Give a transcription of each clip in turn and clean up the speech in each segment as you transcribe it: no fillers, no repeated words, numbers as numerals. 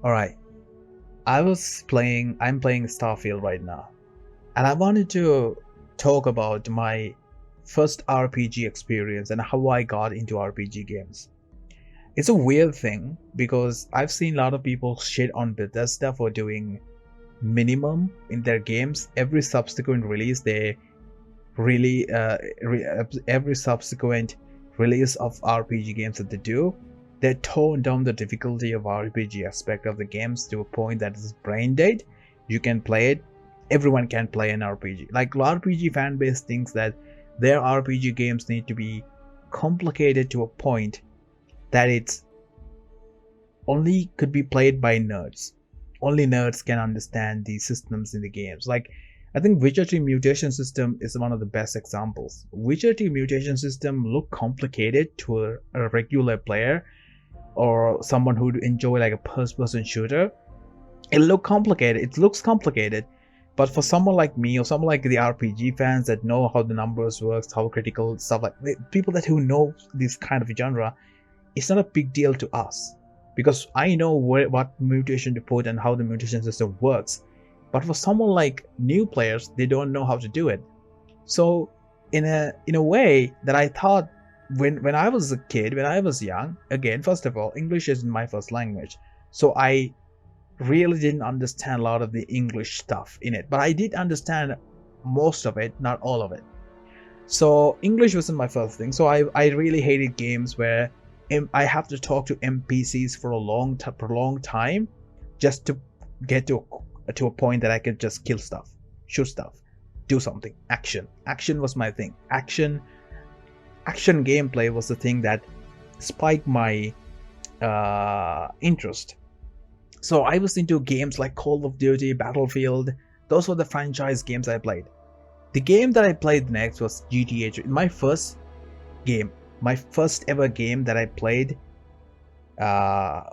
All right. I'm playing Starfield right now. And I wanted to talk about my first RPG experience and how I got into RPG games. It's a weird thing because I've seen a lot of people shit on Bethesda for doing minimum in their games. Every subsequent release, they really every subsequent release of RPG games that they do, they tone down the difficulty of RPG aspect of the games to a point that is brain dead. You can play it. Everyone can play an RPG. Like RPG fan base thinks that their RPG games need to be complicated to a point that it's only could be played by nerds. Only nerds can understand the systems in the games. Like I think Witcher 3 mutation system is one of the best examples. Witcher 3 mutation system look complicated to a regular player or someone who'd enjoy like a first-person shooter. It looks complicated, but for someone like me or someone like the RPG fans that know how the numbers works, how critical stuff like people that who know this kind of genre, it's not a big deal to us because I know what mutation to put and how the mutation system works. But for someone like new players, they don't know how to do it. So in a way that I thought when I was a kid, when I was young, again, first of all, English isn't my first language, so I really didn't understand a lot of the English stuff in it, but I did understand most of it, not all of it. So English wasn't my first thing. So I really hated games where I have to talk to NPCs for a long time just to get to a point that I could just kill stuff, shoot stuff, do something. Action was my thing. Action gameplay was the thing that spiked my interest. So I was into games like Call of Duty, Battlefield. Those were the franchise games I played. The game that I played next was GTA 3. My first ever game that I played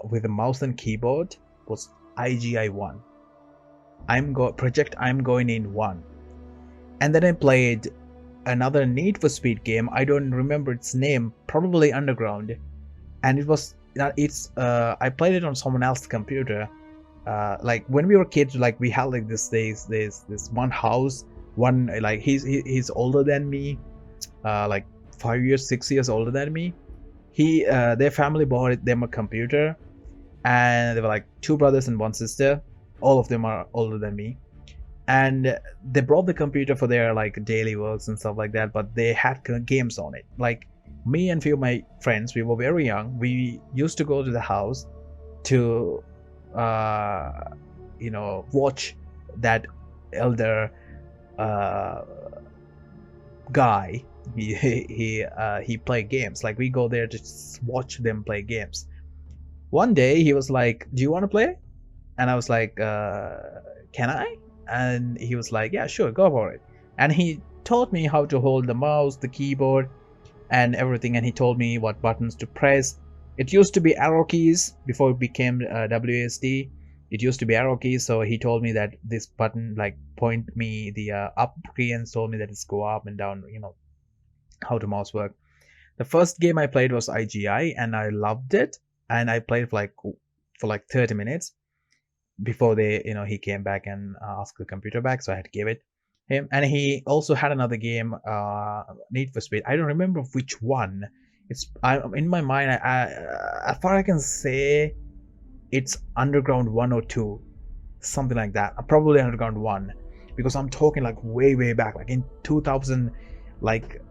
with a mouse and keyboard was IGI 1. Project I'm Going In 1. And then I played another Need for Speed game. I don't remember its name, probably Underground. And I played it on someone else's computer. Like when we were kids, like we had like this one house, one like he's older than me, like 5 years, 6 years older than me. Their family bought them a computer, and they were like two brothers and one sister. All of them are older than me, and they brought the computer for their like daily works and stuff like that. But they had games on it. Like me and few of my friends, we were very young. We used to go to the house to, watch that elder guy. He played games. Like we go there to watch them play games. One day he was like, "Do you want to play?" And I was like, "Can I?" And he was like, "Yeah, sure, go for it." And he taught me how to hold the mouse, the keyboard, and everything. And he told me what buttons to press. It used to be arrow keys before it became WASD. It used to be arrow keys. So he told me that this button like point me the up key and told me that it's go up and down, how to mouse work. The first game I played was IGI and I loved it. And I played for like 30 minutes before he came back and asked the computer back. So I had to give it him. And he also had another game, Need for Speed. I don't remember which one. In my mind, as far as I can say, it's Underground 1 or 2, something like that. Probably Underground 1, because I'm talking like way back, like in 2000, like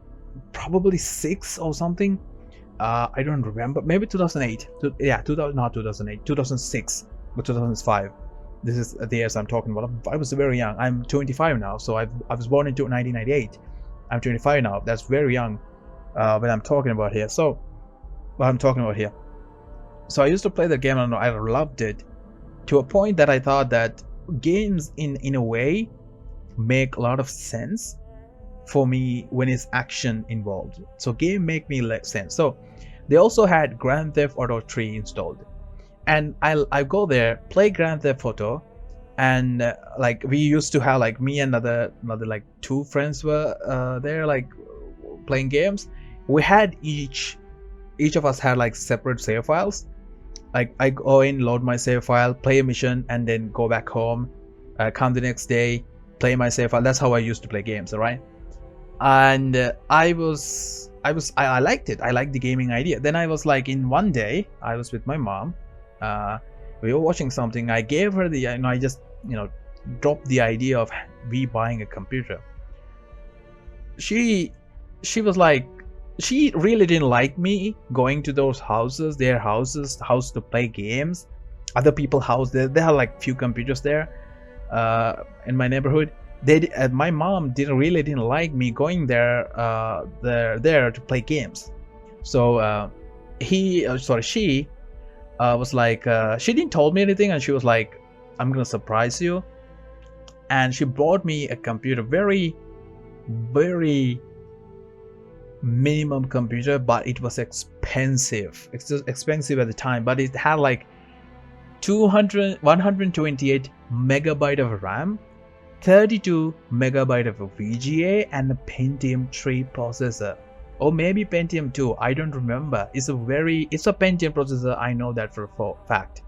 probably 6 or something. I don't remember. Maybe 2008. Yeah, 2000, not 2008, 2006 or 2005. This is the years I'm talking about. I was very young. I'm 25 now, so I was born into 1998. I'm 25 now. That's very young when I'm talking about here. So, what I'm talking about here. So I used to play the game and I loved it to a point that I thought that games in a way make a lot of sense for me when it's action involved. So game make me sense. So they also had Grand Theft Auto 3 installed, and I go there, play Grand Theft Auto, and like we used to have like me and another like two friends were there like playing games. We had each of us had like separate save files, Like I go in, load my save file, play a mission, and then go back home, come the next day, play my save file. That's how I used to play games, all right? And I liked it. I liked the gaming idea. Then I was like, in one day, I was with my mom. We were watching something. I gave her the, I just, dropped the idea of we buying a computer. She was like, she really didn't like me going to those houses, their houses, house to play games. Other people's house, there are like few computers there, in my neighborhood. My mom didn't like me going there to play games. So she was like, she didn't told me anything, and she was like, I'm gonna surprise you. And she bought me a computer, very minimum computer, but it was expensive. It's just expensive at the time, but it had like 128 megabyte of RAM, 32 megabyte of VGA, and a Pentium 3 processor, or maybe Pentium 2. I don't remember. It's a Pentium processor. I know that for a fact.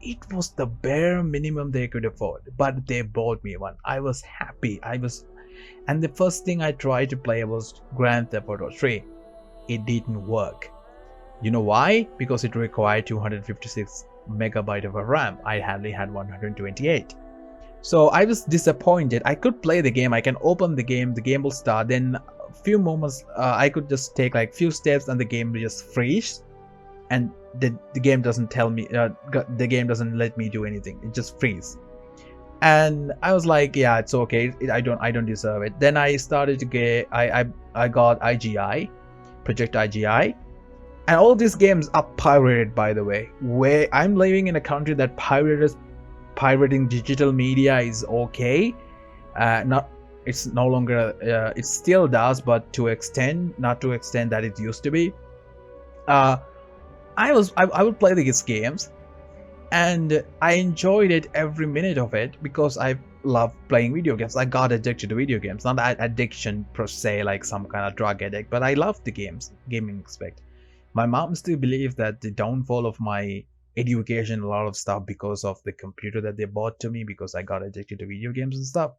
It was the bare minimum they could afford, but they bought me one. I was happy. And the first thing I tried to play was Grand Theft Auto 3. It didn't work. You know why? Because it required 256 megabyte of a RAM. I hardly had 128. So I was disappointed. I could play the game. I can open the game will start. Then a few moments, I could just take like few steps and the game will just freeze. And the game doesn't tell me, the game doesn't let me do anything. It just freeze. And I was like, yeah, it's okay. I don't deserve it. Then I started to get, I got IGI, Project IGI, and all these games are pirated, by the way. Where I'm living in a country that pirating digital media is okay. It's no longer. It still does, but not to extent that it used to be. I would play these games, and I enjoyed it every minute of it because I love playing video games. I got addicted to video games, not addiction per se, like some kind of drug addict, but I love the gaming aspect. My mom still believes that the downfall of my education, a lot of stuff, because of the computer that they bought to me, because I got addicted to video games and stuff.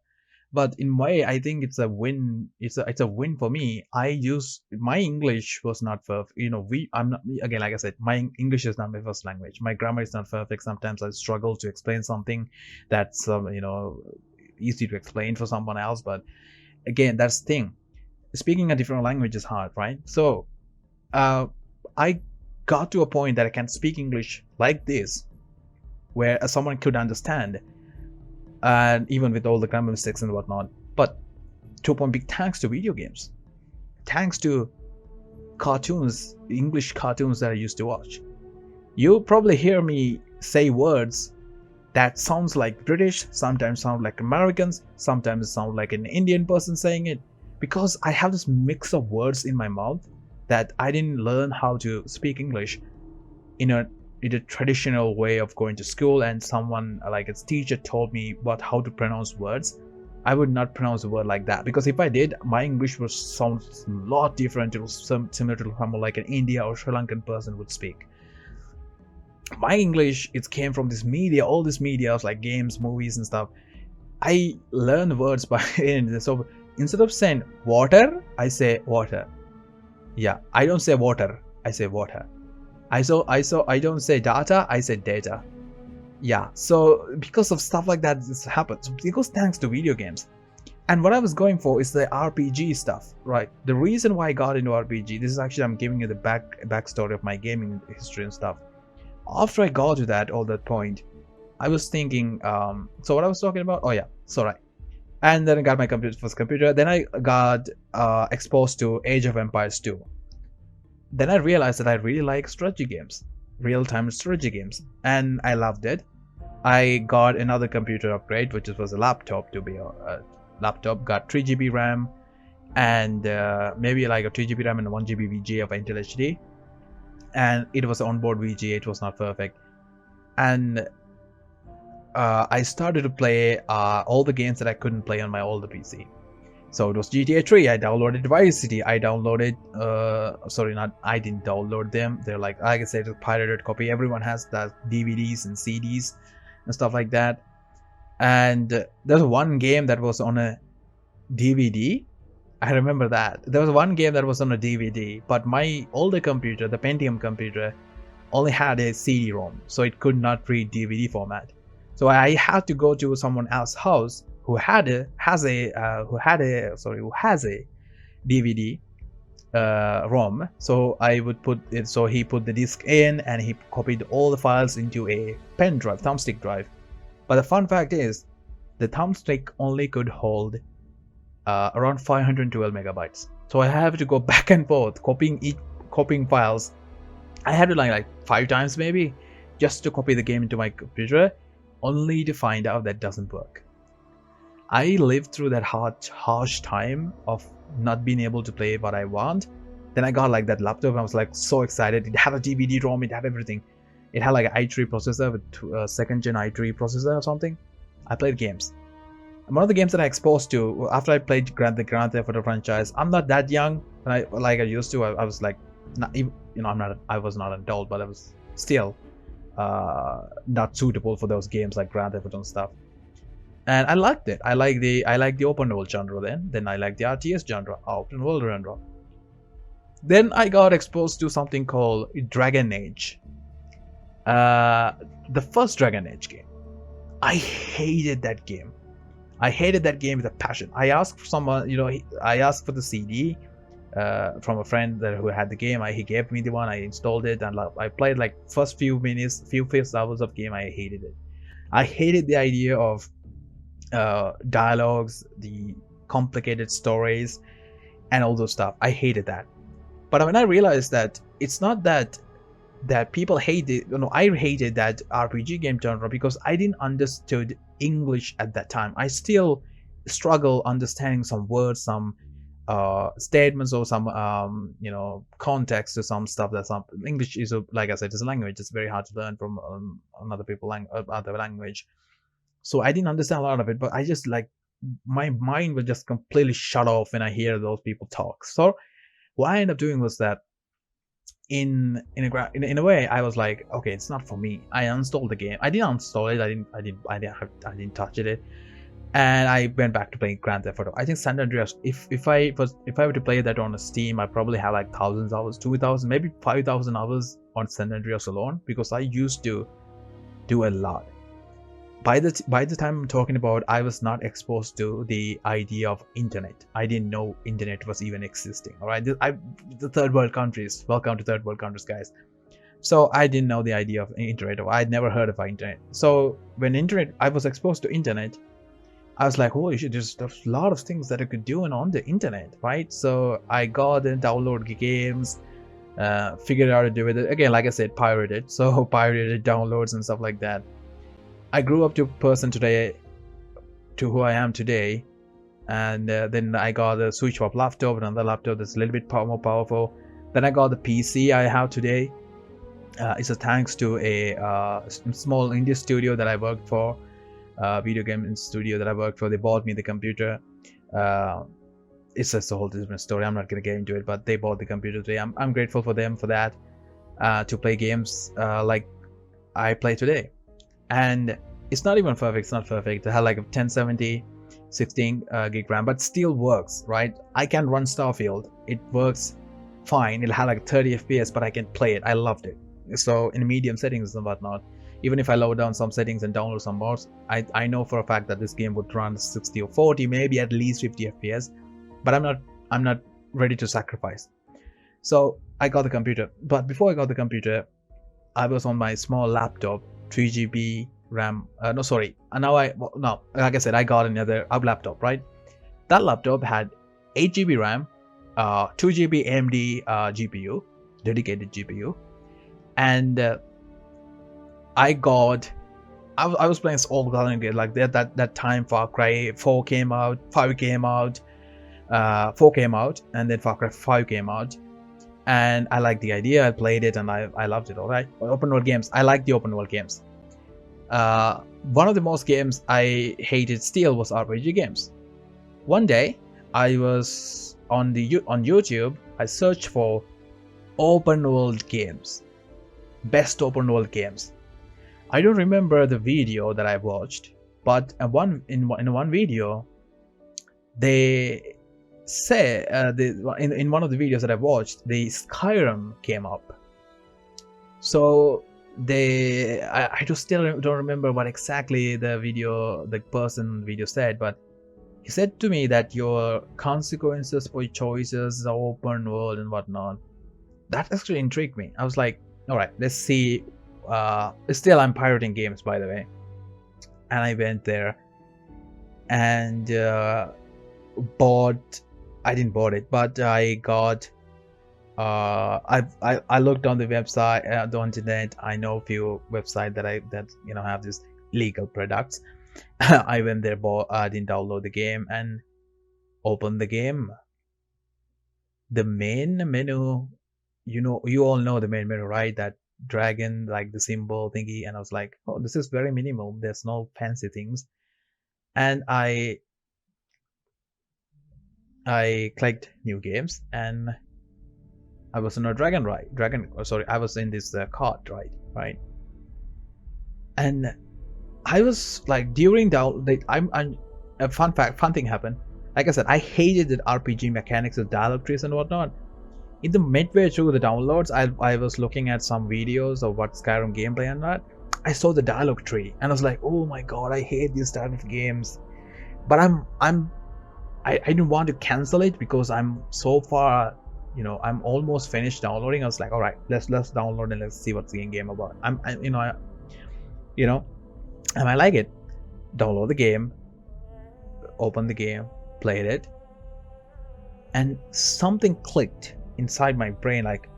But in my way, I think it's a win. It's a win for me. My English was not perfect. I'm not, again, like I said, my English is not my first language. My grammar is not perfect. Sometimes I struggle to explain something that's easy to explain for someone else. But again, that's the thing. Speaking a different language is hard, right? So I got to a point that I can speak English like this, where someone could understand. And even with all the grammar mistakes and whatnot, but to a point, big thanks to video games, thanks to cartoons, English cartoons that I used to watch. You probably hear me say words that sounds like British, sometimes sound like Americans, sometimes sound like an Indian person saying it, because I have this mix of words in my mouth that I didn't learn how to speak English in a traditional way of going to school, and someone like a teacher told me how to pronounce words. I would not pronounce a word like that, because if I did, my English would sound a lot different. It was similar to someone like an India or Sri Lankan person would speak. My English, it came from this media, all this media like games, movies and stuff. I learned words by it. So instead of saying water, I say water. Yeah, I don't say water, I say water. I don't say data, I say data. Yeah, so because of stuff like that, this happens because thanks to video games. And what I was going for is the RPG stuff, right? The reason why I got into RPG, this is actually, I'm giving you the backstory of my gaming history and stuff. After I got to that point, I was thinking, so what I was talking about, oh yeah, so right. And then I got my first computer, then I got exposed to Age of Empires 2. Then I realized that I really like strategy games, real-time strategy games, and I loved it. I got another computer upgrade, which was a laptop, to be a laptop. Got 3 GB RAM and maybe like a 2 GB RAM and 1 GB VGA of Intel HD, and it was onboard VGA. It was not perfect, and I started to play all the games that I couldn't play on my older PC. So it was GTA 3. I downloaded Vice City. I downloaded, sorry, not, I didn't download them. They're like I said, a pirated copy. Everyone has that DVDs and CDs and stuff like that. And there's one game that was on a DVD. I remember that. There was one game that was on a DVD, but my older computer, the Pentium computer, only had a CD-ROM, so it could not read DVD format. So I had to go to someone else's house who has a DVD ROM. So I would put it. So he put the disc in and he copied all the files into a pen drive, thumbstick drive. But the fun fact is, the thumbstick only could hold around 512 megabytes. So I have to go back and forth copying files. I had to like 5 times maybe just to copy the game into my computer, only to find out that doesn't work. I lived through that harsh time of not being able to play what I want. Then I got like that laptop. I was like so excited. It had a DVD ROM. It had everything. It had like an i3 processor with second gen i3 processor or something. I played games. And one of the games that I exposed to after I played the Grand Theft Auto franchise. I'm not that young, and I used to. I was like, not even, I was not an adult, but I was still not suitable for those games like Grand Theft Auto and stuff. And I liked it. I like the open world genre then I like the RTS genre, open world genre. Then I got exposed to something called Dragon Age. The first Dragon Age game. I hated that game. I hated that game with a passion. I asked for someone, I asked for the CD from a friend who had the game. He gave me the one. I installed it and I played like first few hours of game. I hated it. I hated the idea of dialogues, the complicated stories, and all those stuff. I hated that. But when I realized that it's not that people hate it, I hated that RPG game genre because I didn't understood English at that time. I still struggle understanding some words, some statements, or some context to some stuff. That some English is, like I said, it's a language. It's very hard to learn from other language. So I didn't understand a lot of it, but I just like my mind was just completely shut off when I hear those people talk. So what I ended up doing was that in a way I was like, okay, it's not for me. I uninstalled the game. I didn't uninstall it. I didn't touch it. And I went back to playing Grand Theft Auto. I think San Andreas, if I were to play that on Steam, I probably have like thousands hours, 2,000, maybe 5,000 hours on San Andreas alone, because I used to do a lot. By the time I'm talking about, I was not exposed to the idea of internet. I didn't know internet was even existing. All right, the third world countries. Welcome to third world countries, guys. So I didn't know the idea of internet, or I'd never heard of internet. So when I was exposed to internet, I was like, holy shit, there's a lot of things that I could do on the internet, right? So I got and download games, figured out how to do it. Again, like I said, pirated. So pirated downloads and stuff like that. I grew up to a person today, to who I am today, and then I got a switch swap laptop, another laptop that's a little bit more powerful. Then I got the PC I have today. It's a thanks to a small indie studio that I worked for, video game studio that I worked for. They bought me the computer. It's just a whole different story. I'm not gonna get into it, but they bought the computer today. I'm grateful for them for that, to play games like I play today. And it's not even perfect. It's not perfect. I have like a 1070 16 gig RAM, but still works, right? I can run Starfield. It works fine. It'll have like 30 FPS, but I can play it. I loved it. So in medium settings and whatnot, even if I lower down some settings and download some mods, I know for a fact that this game would run 60 or 40, maybe at least 50 FPS. But I'm not ready to sacrifice. So I got the computer. But before I got the computer, I was on my small laptop, 3 GB RAM. Like I said, I got another laptop, right? That laptop had 8 GB RAM, 2 GB AMD GPU, dedicated GPU, and I was playing all the like that time. Far Cry 4 came out, 5 came out, 4 came out, and then Far Cry 5 came out. And I liked the idea. I played it and I loved it. All right, open world games. I like the open world games. One of the most games I hated still was RPG games. One day I was on YouTube. I searched for open world games, best open world games. I don't remember the video that I watched, but in one video they say in one of the videos that I watched, the Skyrim came up. So I just still don't remember what exactly the person in the video said, but he said to me that your consequences for your choices are open world and whatnot. That actually intrigued me. I was like, all right, let's see. Still, I'm pirating games, by the way, and I went there and bought. I didn't bought it, but I got. I looked on the website, the internet. I know a few websites that have these legal products. I went there, bought. I didn't download the game and opened the game. The main menu, you all know the main menu, right? That dragon, like the symbol thingy, and I was like, oh, this is very minimal. There's no fancy things, and I clicked new games, and I was in a dragon ride. Sorry, I was in this cart ride, right? And I was like during I'm a fun thing happened. Like I said, I hated the RPG mechanics of dialogue trees and whatnot. In the midway through the downloads, I was looking at some videos of what Skyrim gameplay and that. I saw the dialogue tree and I was like, oh my god, I hate these type of games. But I didn't want to cancel it because I'm so far, I'm almost finished downloading. I was like, all right, let's download and let's see what's the game about. You know, and I like it. Download the game, open the game, played it, and something clicked inside my brain like,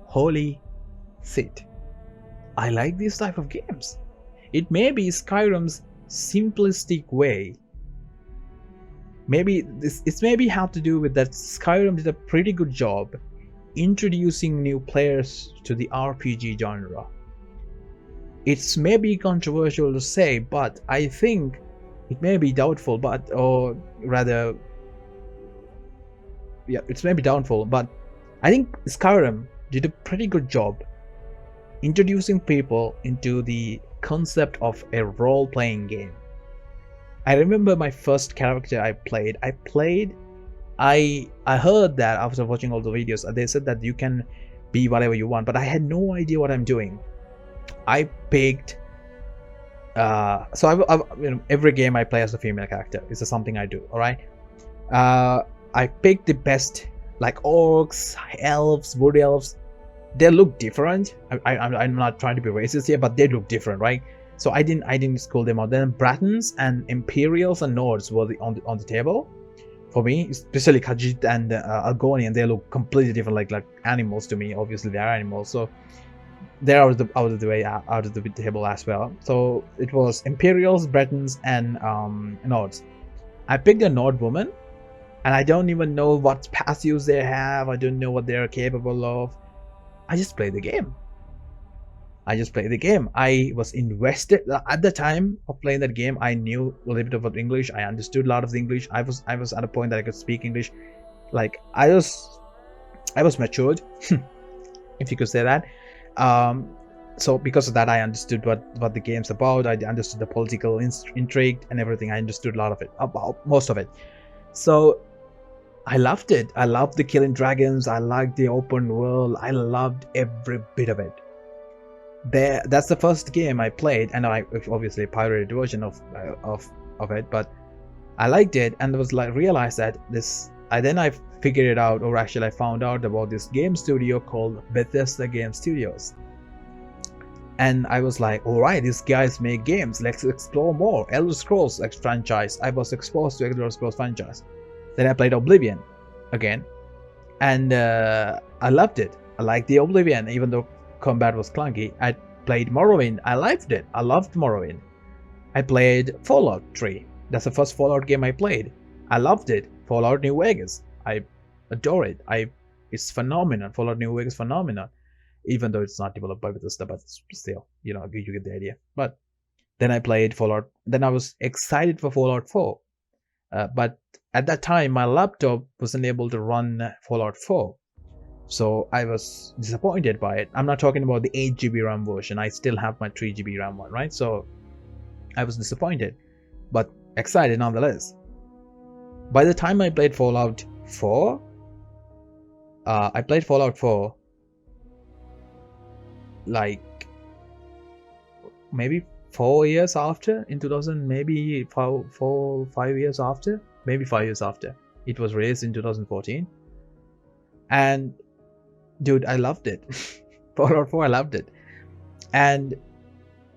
holy shit, I like these type of games. It may be Skyrim's simplistic way. Maybe it's maybe have to do with that Skyrim did a pretty good job introducing new players to the RPG genre. It's maybe controversial to say, but I think it may be doubtful, or rather, yeah, it's maybe doubtful, but I think Skyrim did a pretty good job introducing people into the concept of a role-playing game. I remember my first character I heard that after watching all the videos, they said that you can be whatever you want, but I had no idea what I'm doing. I picked every game I play as a female character. This is something I do, all right? I picked the best, like orcs, elves, wood elves. They look different. I'm not trying to be racist here, but they look different, right? So I didn't school them out. Then Bratons and Imperials and Nords were on the table for me, especially Khajiit and Argonian. They look completely different, like animals to me. Obviously, they are animals, so they're out of the table as well. So it was Imperials, Bretons, and Nords. I picked a Nord woman, and I don't even know what passives they have. I don't know what they're capable of. I just played the game. I was invested at the time of playing that game. I knew a little bit about English. I understood a lot of the English. I was at a point that I could speak English. Like I was matured, if you could say that. So because of that, I understood what the game's about. I understood the political intrigue and everything. I understood a lot of it, about most of it. So I loved it. I loved the killing dragons. I liked the open world. I loved every bit of it. That's the first game I played, and I obviously pirated version of it, but I liked it, and I was like realized that I figured it out, or actually I found out about this game studio called Bethesda Game Studios, and I was like, all right, these guys make games. Let's explore more. Elder Scrolls franchise. I was exposed to Elder Scrolls franchise. Then I played Oblivion again, and I loved it. I liked the Oblivion, even though combat was clunky. I played Morrowind. I liked it. I loved Morrowind. I played Fallout 3. That's the first Fallout game I played. I loved it. Fallout New Vegas. I adore it. It's phenomenal. Fallout New Vegas phenomenal. Even though it's not developed by Bethesda, but still, you get the idea. But then I played Fallout. Then I was excited for Fallout 4. But At that time, my laptop wasn't able to run Fallout 4. So I was disappointed by it. I'm not talking about the 8 GB RAM version. I still have my 3 GB RAM one, right? So I was disappointed, but excited nonetheless. By the time I played Fallout 4, I played Fallout 4 like maybe 4 years after, in 2000, maybe 5 years after, maybe 5 years after. It was released in 2014. And dude, I loved it. Fallout 4, I loved it. And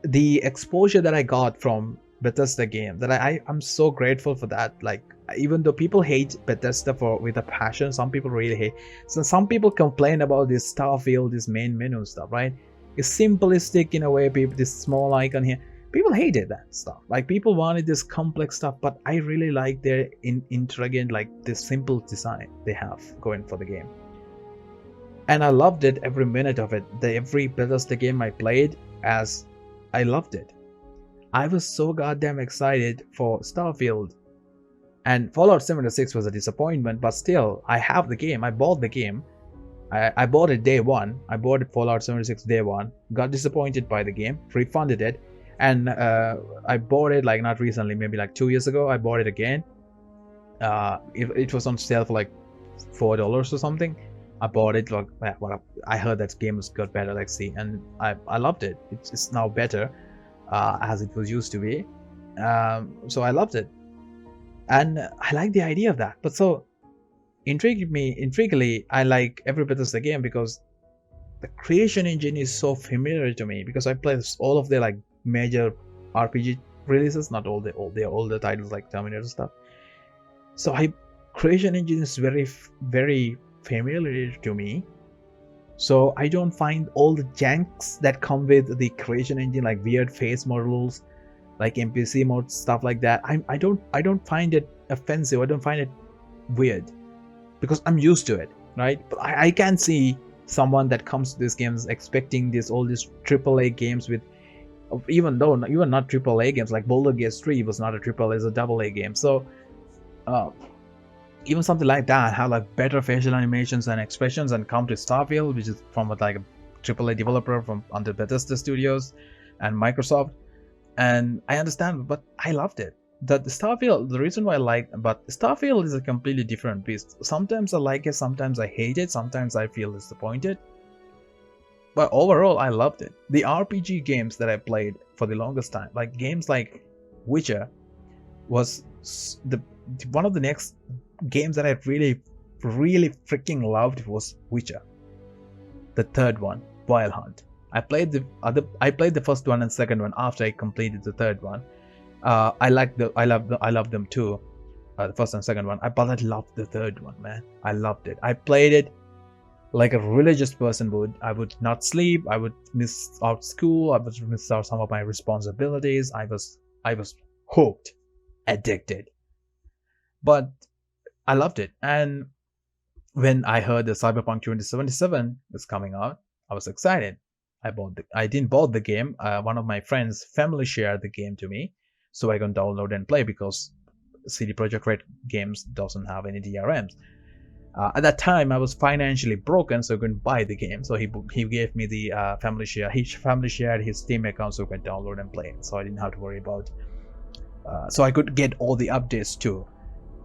the exposure that I got from Bethesda game, that I'm so grateful for that. Like, even though people hate Bethesda with a passion, some people really hate. So some people complain about this Starfield, this main menu stuff, right? It's simplistic in a way. People, this small icon here, people hated that stuff. Like, people wanted this complex stuff, but I really like their intriguing, like this simple design they have going for the game. And I loved it, every minute of it. Every Bethesda game I played, as I loved it. I was so goddamn excited for Starfield. And Fallout 76 was a disappointment, but still, I have the game. I bought the game. I bought it day one. I bought it Fallout 76 day one. Got disappointed by the game. Refunded it. And I bought it like not recently, maybe like 2 years ago. I bought it again. It was on sale for like $4 or something. I bought it. Like, I heard that game got better, like, see, and I loved it. It's now better as it was used to be. So I loved it, and I like the idea of that. But so intriguingly, I like every Bethesda game because the creation engine is so familiar to me, because I played all of their like major RPG releases, not all their older titles like Terminator stuff. So creation engine is very familiar to me. So I don't find all the janks that come with the creation engine, like weird face models, like NPC mode, stuff like that. I don't find it offensive. I don't find it weird, because I'm used to it, right? But I can see someone that comes to these games expecting all these AAA games with, even not AAA games, like Baldur's Gate 3 was not a AAA, it's a AA game. So even something like that have like better facial animations and expressions, and come to Starfield, which is from like a AAA developer from under Bethesda Studios and Microsoft. And I understand, but I loved it. The Starfield, the reason why but Starfield is a completely different beast. Sometimes I like it, sometimes I hate it, sometimes I feel disappointed. But overall, I loved it. The RPG games that I played for the longest time, like games like Witcher, was one of the next games that I really freaking loved was Witcher. The third one, Wild Hunt. I played the first one and second one after I completed the third one. I love them too, the first and second one. But I loved the third one, man. I loved it. I played it like a religious person would. I would not sleep. I would miss out school. I would miss out some of my responsibilities. I was hooked, addicted. But I loved it. And when I heard the Cyberpunk 2077 is coming out, I was excited. I didn't buy the game. One of my friends' family shared the game to me, so I can download and play, because CD Projekt Red games doesn't have any DRMs. At that time, I was financially broken, so I couldn't buy the game. So he gave me the family share. His family shared his Steam account, so I could download and play. So I didn't have to worry about. So I could get all the updates too.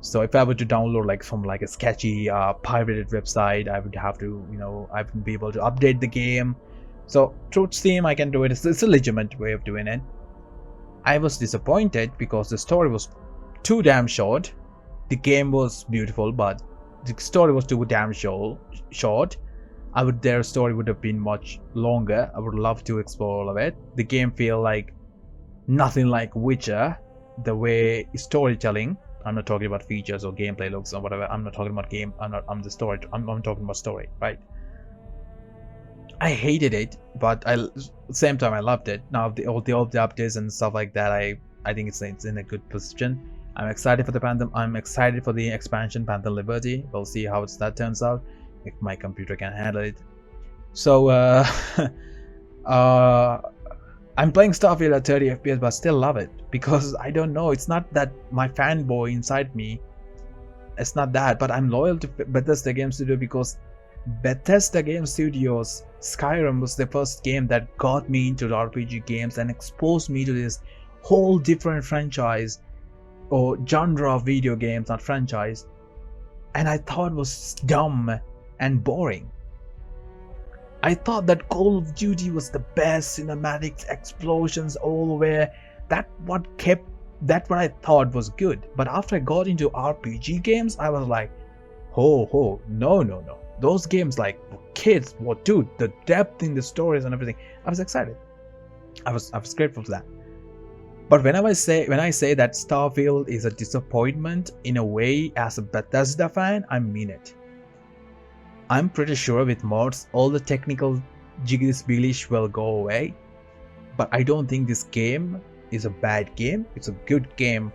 So if I were to download like from like a sketchy pirated website, I would have to, I wouldn't be able to update the game. So through Steam, I can do it. It's a legitimate way of doing it. I was disappointed because the story was too damn short. The game was beautiful, but the story was too damn short. Their story would have been much longer. I would love to explore all of it. The game feel like nothing like Witcher. The way storytelling. I'm not talking about features or gameplay looks or whatever. I'm not talking about game. I'm talking about story, right? I hated it, but at the same time I loved it. Now all the updates and stuff like that, I think it's in a good position. I'm excited for the Phantom. I'm excited for the expansion Phantom Liberty. We'll see how that turns out, if my computer can handle it. So I'm playing Starfield at 30 FPS, but still love it, because I don't know. It's not that my fanboy inside me it's not that, but I'm loyal to Bethesda Game Studio because Bethesda Game Studios Skyrim was the first game that got me into RPG games and exposed me to this whole different franchise or genre of video games, not franchise, and I thought was dumb and boring. I thought that Call of Duty was the best, cinematics, explosions all the way. That's what I thought was good. But after I got into RPG games, I was like, no. Those games like kids, what dude, the depth in the stories and everything. I was excited. I was grateful for that. But when I say that Starfield is a disappointment in a way as a Bethesda fan, I mean it. I'm pretty sure with mods, all the technical jigglish will go away. But I don't think this game is a bad game. It's a good game.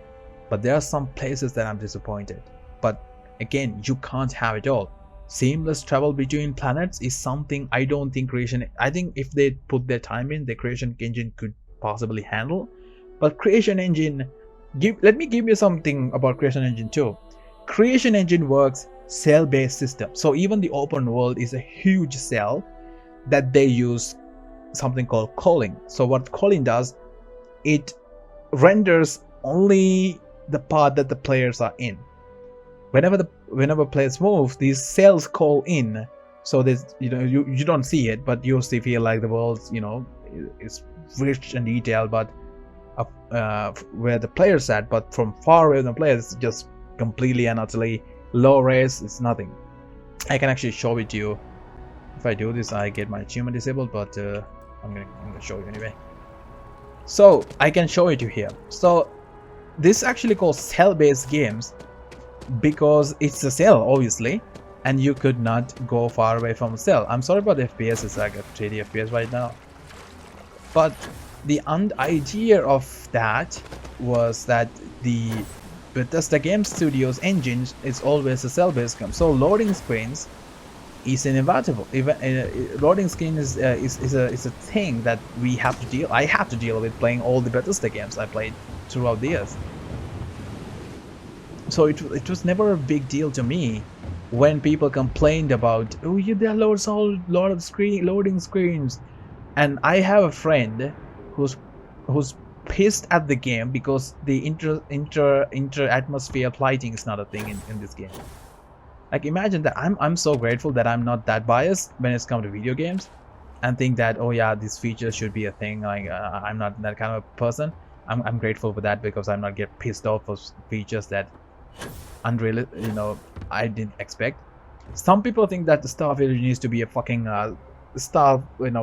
But there are some places that I'm disappointed. But again, you can't have it all. Seamless travel between planets is something I don't think I think if they put their time in, the creation engine could possibly handle. But creation engine, let me give you something about creation engine too. Creation engine works cell-based system. So even the open world is a huge cell that they use something called calling. So what calling does, it renders only the part that the players are in. Whenever players move, these cells call in. So there's, you don't see it, but you still feel like the world, is rich and detailed, but where the players at, but from far away from the players, it's just completely and utterly low res. It's nothing. I can actually show it to you. If I do this, I get my achievement disabled, but I'm gonna show you anyway. So I can show it to you here. So this actually calls cell-based games because it's a cell, obviously, and you could not go far away from a cell. I'm sorry about the FPS. It's like a 30 FPS right now, but the idea of that was that the Bethesda Game Studios engine is always a cell-based game. So loading screens is inevitable. Loading screen is a thing that I have to deal with playing all the Bethesda games I played throughout the years. So it was never a big deal to me when people complained about, oh, there loads a lot of loading screens. And I have a friend who's pissed at the game because the inter atmosphere lighting is not a thing in this game. Like, imagine that. I'm so grateful that I'm not that biased when it's come to video games and think that, oh yeah, this feature should be a thing. Like, I'm not that kind of a person. I'm grateful for that because I'm not get pissed off for features that I didn't expect. Some people think that the Starfield needs to be a fucking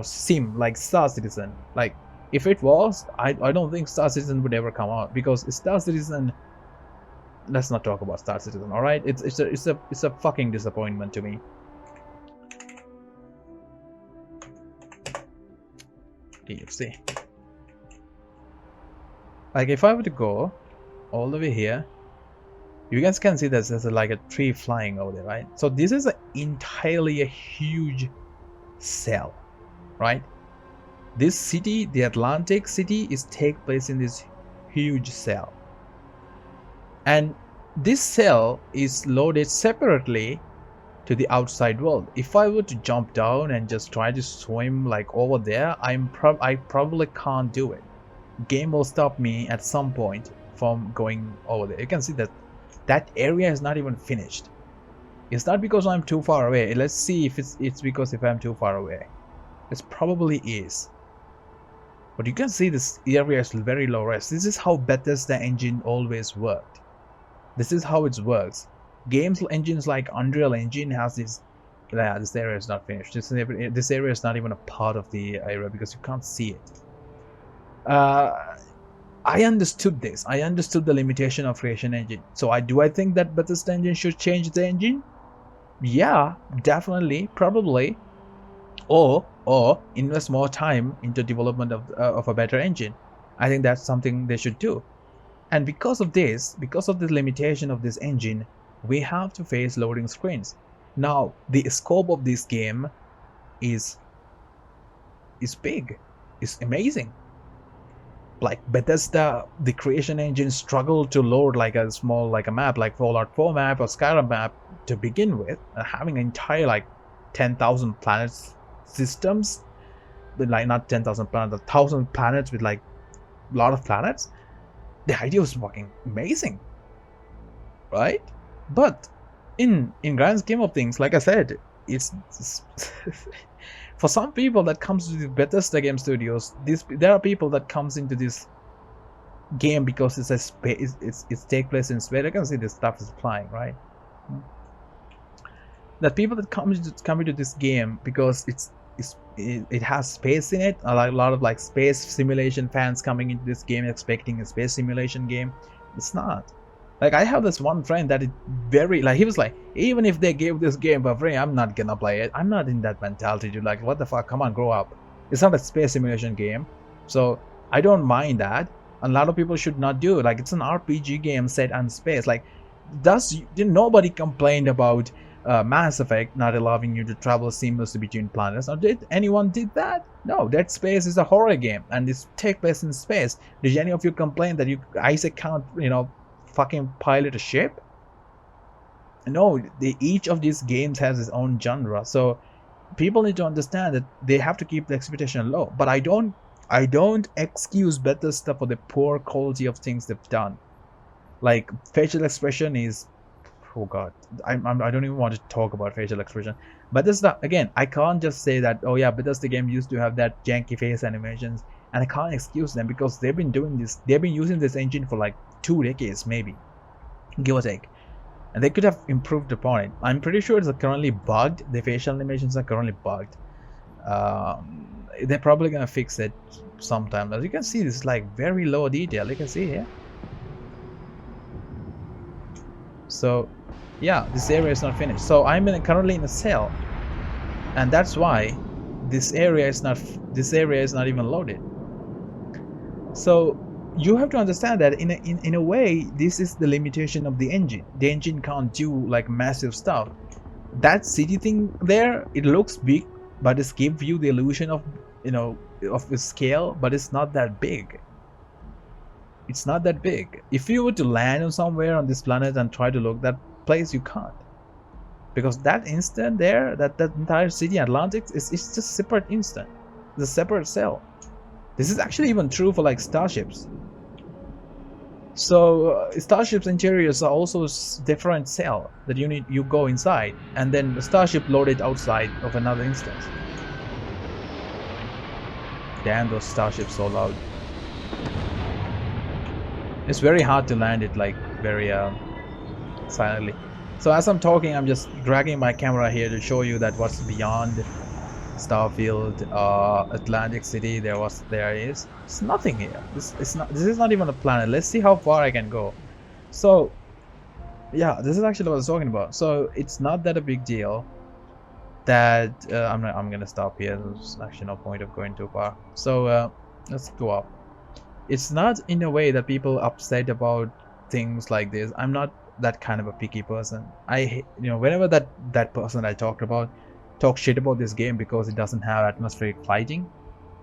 sim like Star Citizen. Like, if it was, I don't think Star Citizen would ever come out, because Star Citizen, let's not talk about Star Citizen, all right? It's a fucking disappointment to me. DFC. Like, if I were to go all the way here, you guys can see that there's like a tree flying over there, right? So this is entirely a huge cell, right? This city, the Atlantic city, take place in this huge cell, and this cell is loaded separately to the outside world. If I were to jump down and just try to swim like over there, I probably can't do it. Game will stop me at some point from going over there. You can see that that area is not even finished. It's not because I'm too far away. Let's see if it's because if I'm too far away. It probably is. But you can see this area is very low res. This is how Bethesda engine always worked. This is how it works. Games engines like Unreal Engine has this. Yeah, this area is not finished. This area is not even a part of the area because you can't see it. I understood this. I understood the limitation of creation engine. So do I think that Bethesda engine should change the engine? Yeah, definitely, probably. Or invest more time into development of a better engine. I think that's something they should do. And because of the limitation of this engine, we have to face loading screens. Now, the scope of this game is big. It's amazing. like Bethesda, the creation engine struggled to load like a small like a map like Fallout 4 map or Skyrim map to begin with, having an entire like 10,000 planets systems with like not 10,000 planets, 1,000 planets with like a lot of planets. The idea was fucking amazing, right? But in grand scheme of things, like I said, it's for some people that comes to the Bethesda Game Studios, there are people that comes into this game because it's a space, it's take place in space. I can see this stuff is flying, right? That people that come into this game because it has space in it. A lot of like space simulation fans coming into this game expecting a space simulation game. It's not. Like, I have this one friend that is very like, he was like, even if they gave this game for free, I'm not gonna play it. I'm not in that mentality to like, what the fuck, come on, grow up. It's not a space simulation game, so I don't mind that. A lot of people should not do it. Like, it's an RPG game set on space. Like, nobody complained about Mass Effect not allowing you to travel seamlessly between planets? Or did anyone did that? No, Dead Space is a horror game and it's take place in space. Did any of you complain that Isaac can't, fucking pilot a ship? No, each of these games has its own genre, so people need to understand that they have to keep the expectation low. But I don't excuse Bethesda for the poor quality of things they've done. Like, facial expression is, oh god, I don't even want to talk about facial expression. Bethesda, again, I can't just say that, oh yeah, Bethesda game used to have that janky face animations, and I can't excuse them because they've been using this engine for like 2 decades, maybe, give or take, and they could have improved upon it. I'm pretty sure it's currently bugged. The facial animations are currently bugged. They're probably gonna fix it sometime. As you can see, this is like very low detail. You can see here. So yeah, this area is not finished. So I'm currently in a cell, and that's why this area is not even loaded. So you have to understand that in a way, this is the limitation of the engine. The engine can't do like massive stuff. That city thing there, it looks big, but it gives you the illusion of of the scale, but it's not that big. It's not that big. If you were to land on somewhere on this planet and try to look that place, you can't, because that instant there, that entire city, Atlantic, it's just separate instant. It's a separate cell. This is actually even true for like starships. So starships interiors are also different cell that you go inside, and then the starship loaded outside of another instance. Damn, those starships so loud. It's very hard to land it like very silently. So as I'm talking, I'm just dragging my camera here to show you that what's beyond Starfield, Atlantic City. There is. It's nothing here. This is not even a planet. Let's see how far I can go. So yeah, this is actually what I was talking about. So it's not that a big deal. That I'm gonna stop here. There's actually no point of going too far. So let's go up. It's not in a way that people upset about things like this. I'm not that kind of a picky person. Whenever that person I talked about talk shit about this game because it doesn't have atmospheric fighting,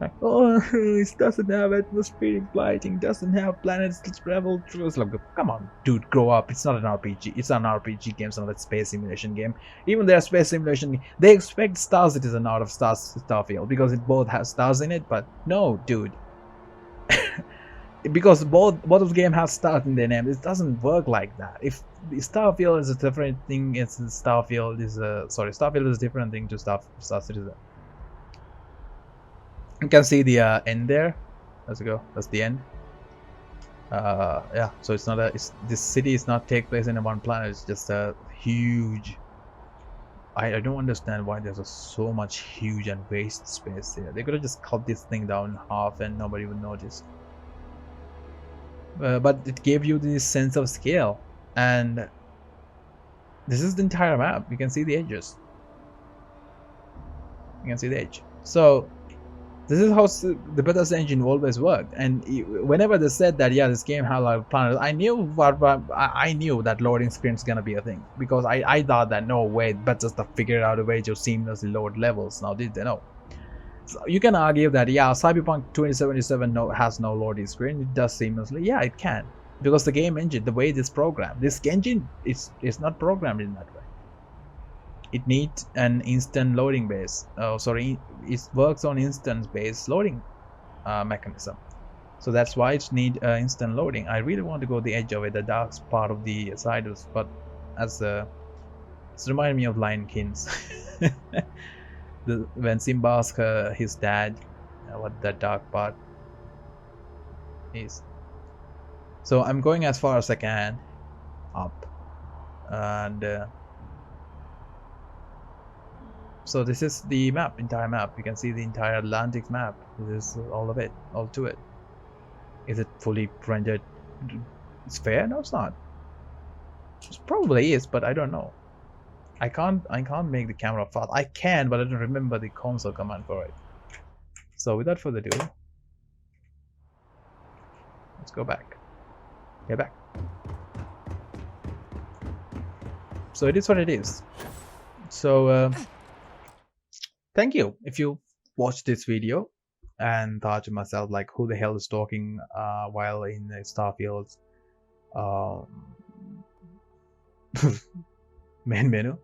like, oh, it doesn't have atmospheric fighting, doesn't have planets to travel through. It's like, come on, dude, grow up. It's not an RPG. It's an RPG game. It's not a space simulation game. Even their space simulation, they expect Star Citizen out of Starfield because it both has stars in it. But no, dude. Because both of the game have stars in their name, it doesn't work like that. If Starfield is a different thing, Starfield is a different thing to Star Citizen. You can see the end there. Let's go. That's the end. Yeah. So it's not this city is not take place in one planet. It's just a huge. I don't understand why there's so much huge and waste space here. They could have just cut this thing down in half and nobody would notice. But it gave you this sense of scale, and this is the entire map. You can see the edges. You can see the edge. So this is how the Bethesda engine always worked. And whenever they said that, yeah, this game had a lot of planets, I knew that loading screen is gonna be a thing, because I thought that no way Bethesda figured out a way to seamlessly load levels. Now did they? No. So you can argue that yeah, Cyberpunk 2077 has no loading screen. It does seamlessly. Yeah, it can, because the game engine, the way it is programmed, this engine is not programmed in that way. It needs an instant loading base. Oh, sorry, it works on instance based loading mechanism. So that's why it needs instant loading. I really want to go the edge of it, the dark part of the Sidus, but as it's reminded me of Lion Kings. When Simba asks his dad what that dark part is. So I'm going as far as I can up, and so this is the map, entire map. You can see the entire Atlantic map. This is all of it, all to it. Is it fully rendered? It's fair? No, it's not. It probably is, but I don't know. I can't make the camera fast. I can, but I don't remember the console command for it. So without further ado, let's go back. Get back. So it is what it is. So thank you if you watched this video and thought to myself like, who the hell is talking while in Starfield main menu.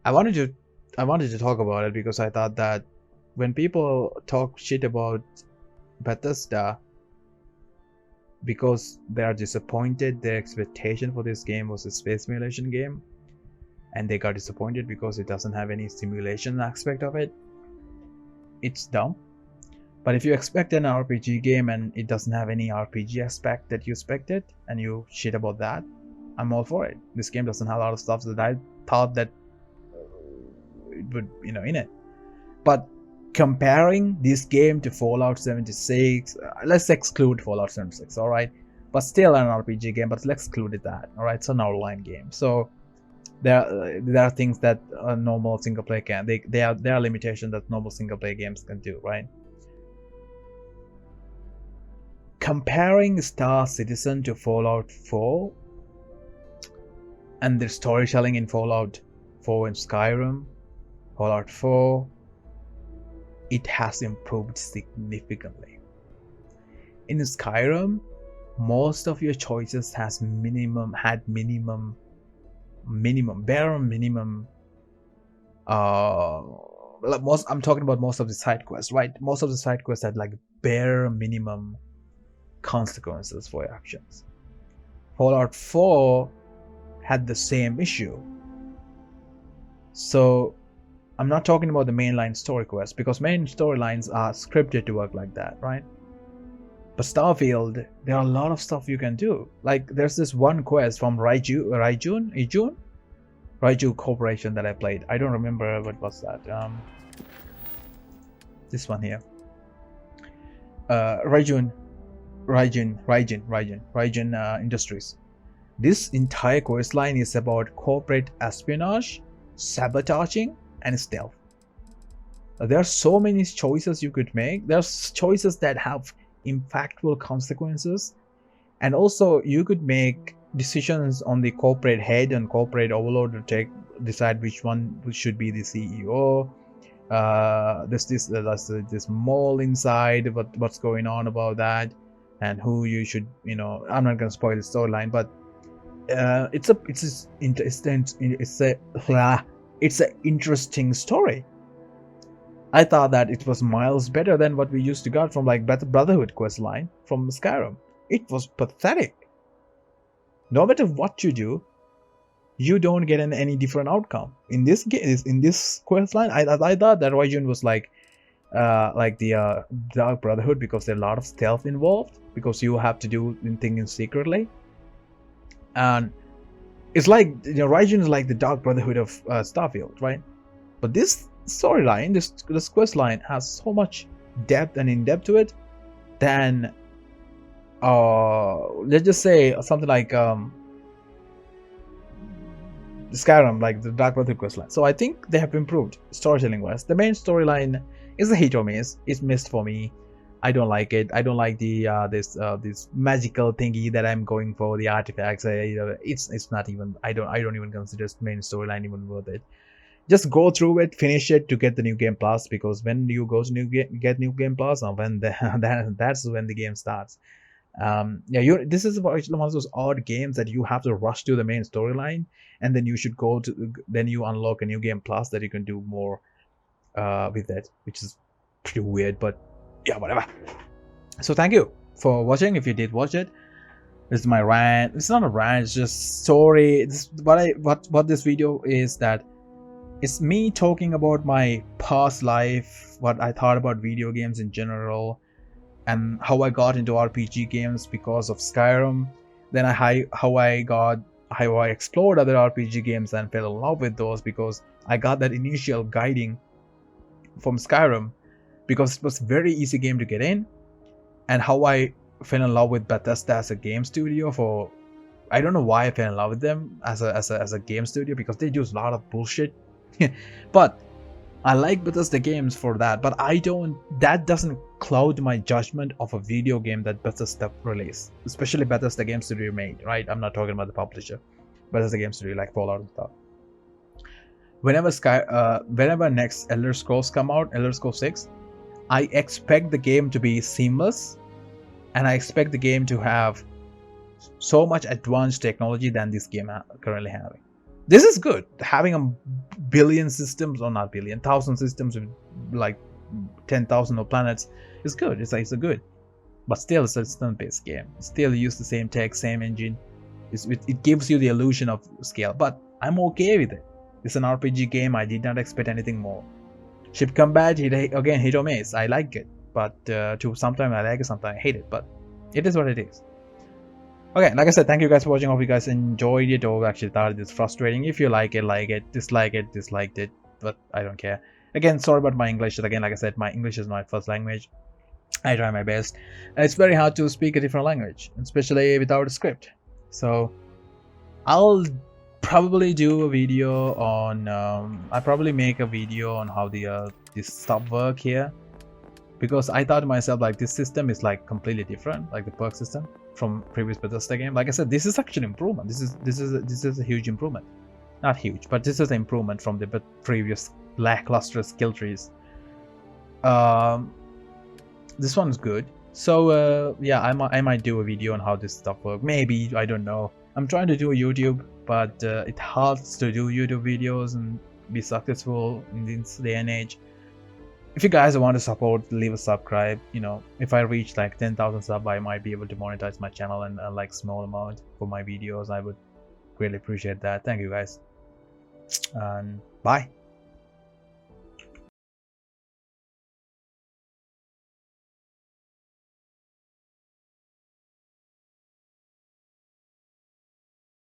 I wanted to talk about it because I thought that when people talk shit about Bethesda because they are disappointed, their expectation for this game was a space simulation game, and they got disappointed because it doesn't have any simulation aspect of it, it's dumb. But if you expect an RPG game and it doesn't have any RPG aspect that you expected, and you shit about that, I'm all for it. This game doesn't have a lot of stuff that I thought that it would, in it. But comparing this game to Fallout 76, let's exclude Fallout 76, all right? But still an RPG game, but let's exclude that, all right? It's an online game, so there are things that a normal single player can. There are limitations that normal single player games can do, right? Comparing Star Citizen to Fallout 4 and the storytelling in Fallout 4 and Skyrim, Fallout 4, it has improved significantly. In Skyrim, most of your choices had minimum bare minimum I'm talking about most of the side quests, right? Most of the side quests had like bare minimum consequences for your actions. Fallout 4 had the same issue. So I'm not talking about the mainline story quests, because main storylines are scripted to work like that, right? But Starfield, there are a lot of stuff you can do. Like there's this one quest from Raiju Corporation that I played. I don't remember what was that. This one here. Raijun Industries. This entire quest line is about corporate espionage, sabotaging, and stealth. There are so many choices you could make. There's choices that have impactful consequences, and also you could make decisions on the corporate head and corporate overlord to decide which one should be the CEO. There's this mall inside, what's going on about that, and who you should, I'm not gonna spoil the storyline, but it's an interesting story. I thought that it was miles better than what we used to get from like Brotherhood quest line from Skyrim. It was pathetic. No matter what you do, you don't get any different outcome. In this quest line, I thought that Raijun was like the Dark Brotherhood, because there's a lot of stealth involved, because you have to do things secretly, and it's like Raijun is like the Dark Brotherhood of Starfield, right? But this storyline, this quest line has so much depth and in depth to it than let's just say something like Skyrim, like the Dark Brotherhood quest line. So I think they have improved storytelling wise. The main storyline is a hit or miss. It's missed for me. I don't like it. I don't like the this magical thingy that I'm going for, the artifacts. It's not even. I don't even consider main storyline even worth it. just go through it, finish it to get the new game plus, because when you go to get new game plus, and when that's when the game starts. Yeah, this is actually one of those odd games that you have to rush to the main storyline, and then you should go to, then you unlock a new game plus that you can do more with it, which is pretty weird, but yeah, whatever. So thank you for watching. If you did watch it, this is my rant. It's not a rant, it's just story. What this video is, that it's me talking about my past life, what I thought about video games in general, and how I got into RPG games because of Skyrim. Then how I explored other RPG games and fell in love with those because I got that initial guiding from Skyrim, because it was a very easy game to get in, and how I fell in love with Bethesda as a game studio. For I don't know why I fell in love with them as a game studio, because they do a lot of bullshit. But I like Bethesda games for that, but that doesn't cloud my judgment of a video game that Bethesda released, especially Bethesda Game Studio made, right? I'm not talking about the publisher. Bethesda Game Studio, like Fallout and stuff. Whenever next Elder Scrolls come out, Elder Scrolls 6, I expect the game to be seamless, and I expect the game to have so much advanced technology than this game currently having. This is good. Having a billion systems, or not billion, 1,000 systems with like 10,000 of planets is good. It's a good, but still it's a system-based game. Still use the same tech, same engine. It gives you the illusion of scale, but I'm okay with it. It's an RPG game. I did not expect anything more. Ship combat, again, hit or miss. I like it, but sometimes I like it, sometimes I hate it, but it is what it is. Okay, like I said, thank you guys for watching. Hope you guys enjoyed it, or actually thought it was frustrating. If you like it, disliked it, but I don't care. Again, sorry about my English. Again, like I said, my English is my first language. I try my best. And it's very hard to speak a different language, especially without a script. So I'll probably do a video on I'll probably make a video on how this stuff work here, because I thought to myself, like, this system is like completely different, like the perk system from previous Bethesda game. Like I said, this is actually an improvement. This is a huge improvement. Not huge, but this is an improvement from the previous lackluster skill trees. This one's good. So yeah, I might do a video on how this stuff works. Maybe, I don't know. I'm trying to do a YouTube, but it hurts to do YouTube videos and be successful in this day and age. If you guys want to support, leave a subscribe. You know, if I reach like 10,000 subs, I might be able to monetize my channel and like small amount for my videos. I would really appreciate that. Thank you guys, and bye.